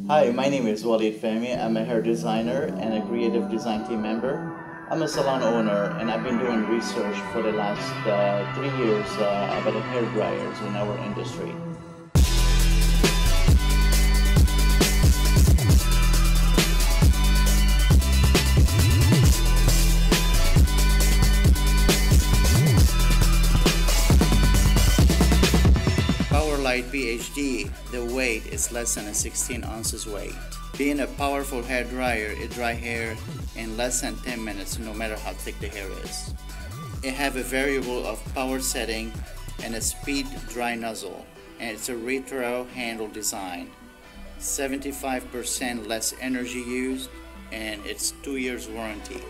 Hi, my name is Walid Fehme. I'm a hair designer and a creative design team member. I'm a salon owner and I've been doing research for the last 3 years about the hair dryers in our industry. Lite PhD, the weight is less than a 16 ounces weight. Being a powerful hair dryer, it dry hair in less than 10 minutes no matter how thick the hair is. It have a variable of power setting and a speed dry nozzle, and it's a retro handle design. 75% less energy used, and it's 2 years warranty.